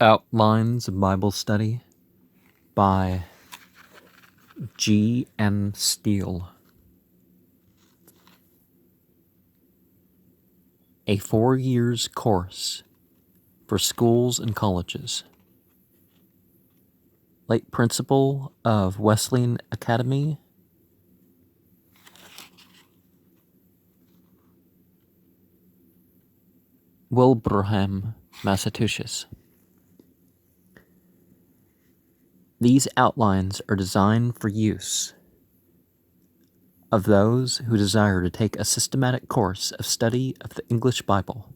Outlines of Bible Study by G. N. Steele. A 4 years course for schools and colleges. Late Principal of Wesleyan Academy, Wilbraham, Massachusetts. These outlines are designed for use of those who desire to take a systematic course of study of the English Bible.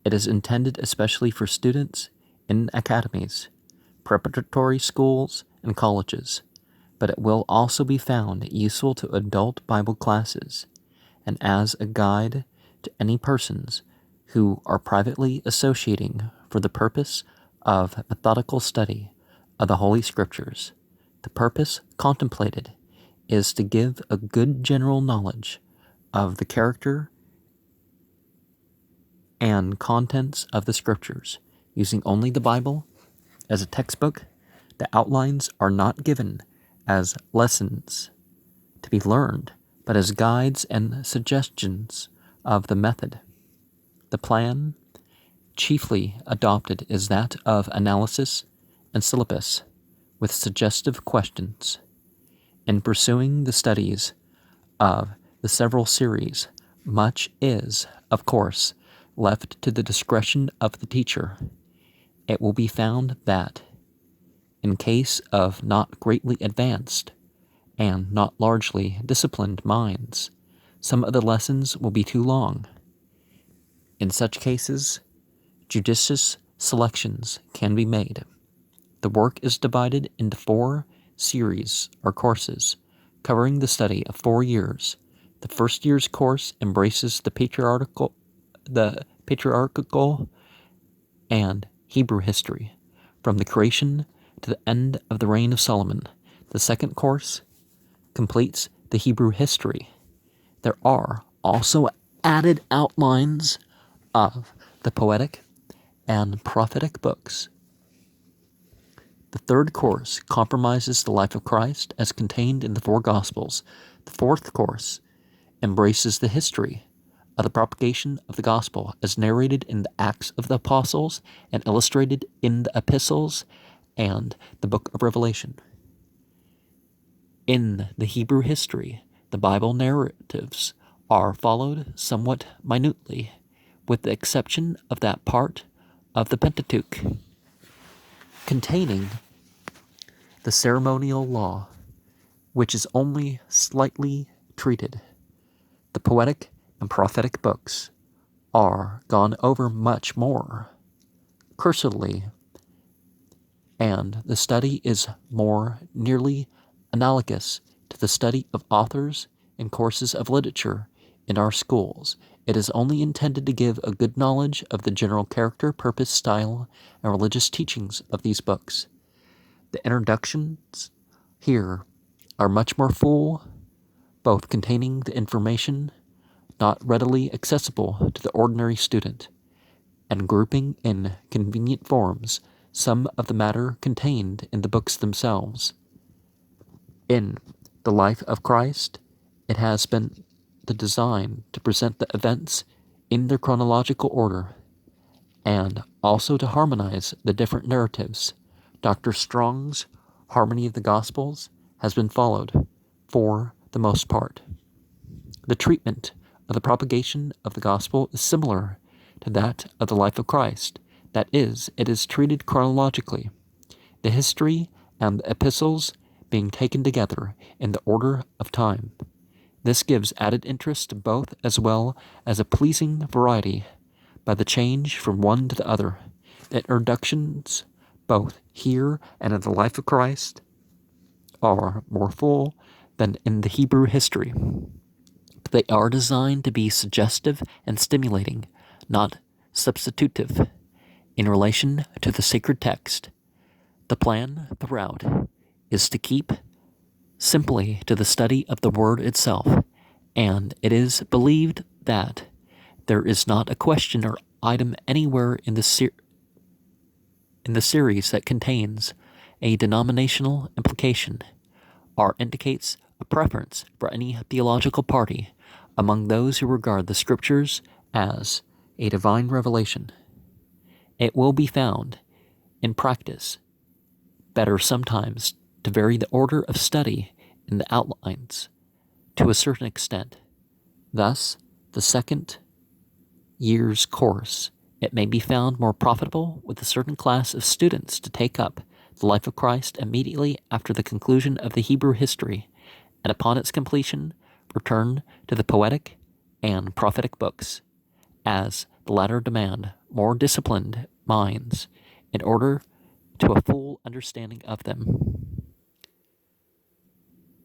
It is intended especially for students in academies, preparatory schools, and colleges, but it will also be found useful to adult Bible classes and as a guide to any persons who are privately associating for the purpose of methodical study of the Holy Scriptures. The purpose contemplated is to give a good general knowledge of the character and contents of the Scriptures, using only the Bible as a textbook. The outlines are not given as lessons to be learned, but as guides and suggestions of the method. The plan chiefly adopted is that of analysis and syllabus with suggestive questions. In pursuing the studies of the several series, much is, of course, left to the discretion of the teacher. It will be found that, in case of not greatly advanced and not largely disciplined minds, some of the lessons will be too long. In such cases, judicious selections can be made. The work is divided into 4 series or courses, covering the study of 4 years. The first year's course embraces the patriarchal and Hebrew history, from the creation to the end of the reign of Solomon. The second course completes the Hebrew history. There are also added outlines of the poetic and prophetic books. The third course compromises the life of Christ as contained in the 4 Gospels. The fourth course embraces the history of the propagation of the Gospel as narrated in the Acts of the Apostles and illustrated in the Epistles and the Book of Revelation. In the Hebrew history, the Bible narratives are followed somewhat minutely, with the exception of that part of the Pentateuch containing the ceremonial law, which is only slightly treated. The poetic and prophetic books are gone over much more cursorily, and the study is more nearly analogous to the study of authors in courses of literature in our schools. It is only intended to give a good knowledge of the general character, purpose, style, and religious teachings of these books. The introductions here are much more full, both containing the information not readily accessible to the ordinary student, and grouping in convenient forms some of the matter contained in the books themselves. In the life of Christ, it has been the design to present the events in their chronological order, and also to harmonize the different narratives. Dr. Strong's Harmony of the Gospels has been followed, for the most part. The treatment of the propagation of the Gospel is similar to that of the life of Christ. That is, it is treated chronologically, the history and the epistles being taken together in the order of time. This gives added interest to both, as well as a pleasing variety by the change from one to the other. The introductions, both here and in the life of Christ, are more full than in the Hebrew history. They are designed to be suggestive and stimulating, not substitutive, in relation to the sacred text. The plan throughout is to keep simply to the study of the Word itself, and it is believed that there is not a question or item anywhere in the in the series that contains a denominational implication or indicates a preference for any theological party among those who regard the Scriptures as a divine revelation. It will be found in practice better sometimes to vary the order of study in the outlines to a certain extent. Thus, the second year's course, it may be found more profitable with a certain class of students to take up the life of Christ immediately after the conclusion of the Hebrew history, and upon its completion, return to the poetic and prophetic books, as the latter demand more disciplined minds in order to a full understanding of them.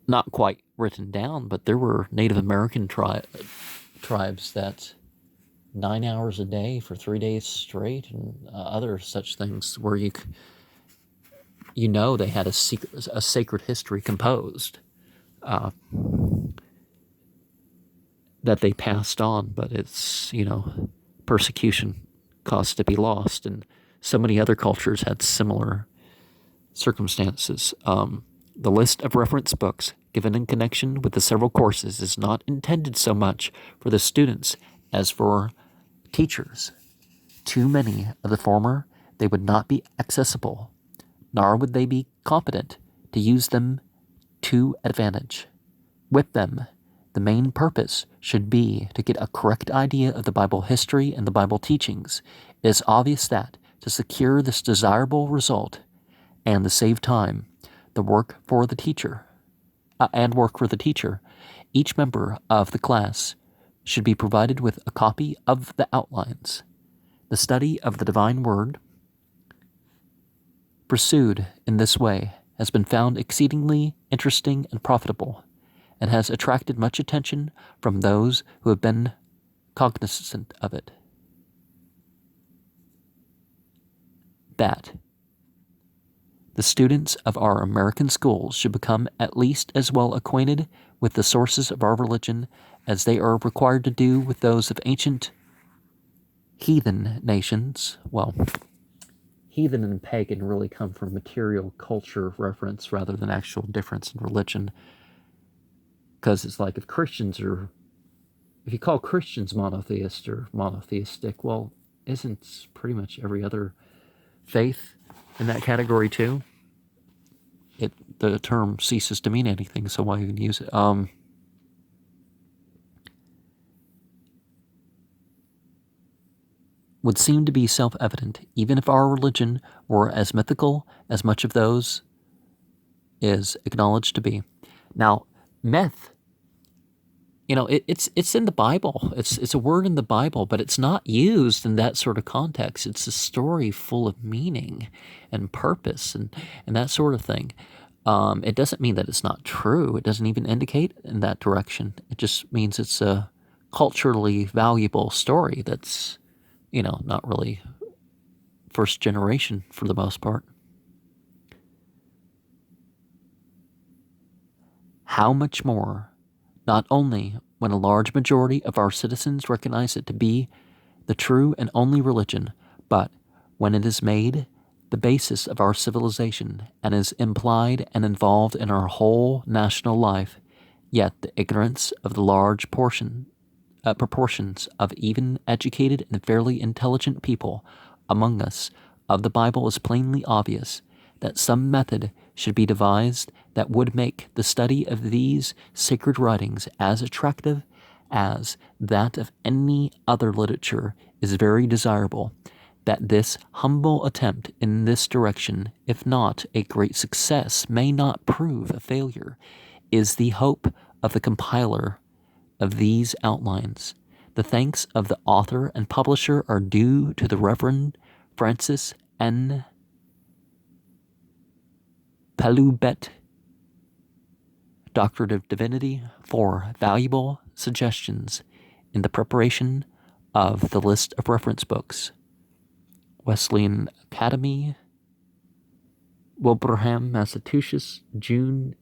Not quite written down, but there were Native American tribes that 9 hours a day for 3 days straight, and other such things where they had a sacred history composed that they passed on, but it's persecution caused to be lost, and so many other cultures had similar circumstances. The list of reference books given in connection with the several courses is not intended so much for the students as for teachers. Too many of the former, they would not be accessible, nor would they be competent to use them to advantage. With them, the main purpose should be to get a correct idea of the Bible history and the Bible teachings. It is obvious that, to secure this desirable result and to save time, the work for the teacher, each member of the class should be provided with a copy of the outlines. The study of the divine word pursued in this way has been found exceedingly interesting and profitable, and has attracted much attention from those who have been cognizant of it. That the students of our American schools should become at least as well acquainted with the sources of our religion as they are required to do with those of ancient heathen nations. Well, heathen and pagan really come from material culture reference rather than actual difference in religion. Because it's like if you call Christians monotheist or monotheistic, well, isn't pretty much every other faith in that category too? The term ceases to mean anything, so why even use it? Would seem to be self-evident, even if our religion were as mythical as much of those is acknowledged to be. Now, myth, it's in the Bible. It's a word in the Bible, but it's not used in that sort of context. It's a story full of meaning and purpose and that sort of thing. It doesn't mean that it's not true. It doesn't even indicate in that direction. It just means it's a culturally valuable story that's, not really first generation for the most part. How much more, not only when a large majority of our citizens recognize it to be the true and only religion, but when it is made the basis of our civilization and is implied and involved in our whole national life, yet the ignorance of the large proportions of even educated and fairly intelligent people among us of the Bible is plainly obvious, that some method should be devised that would make the study of these sacred writings as attractive as that of any other literature is very desirable, that this humble attempt in this direction, if not a great success, may not prove a failure, is the hope of the compiler of these outlines. The thanks of the author and publisher are due to the Reverend Francis N. Pelubet, Doctorate of Divinity, for valuable suggestions in the preparation of the list of reference books. Wesleyan Academy, Wilbraham, Massachusetts, June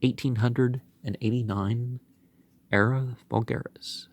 1889, Era Vulgaris.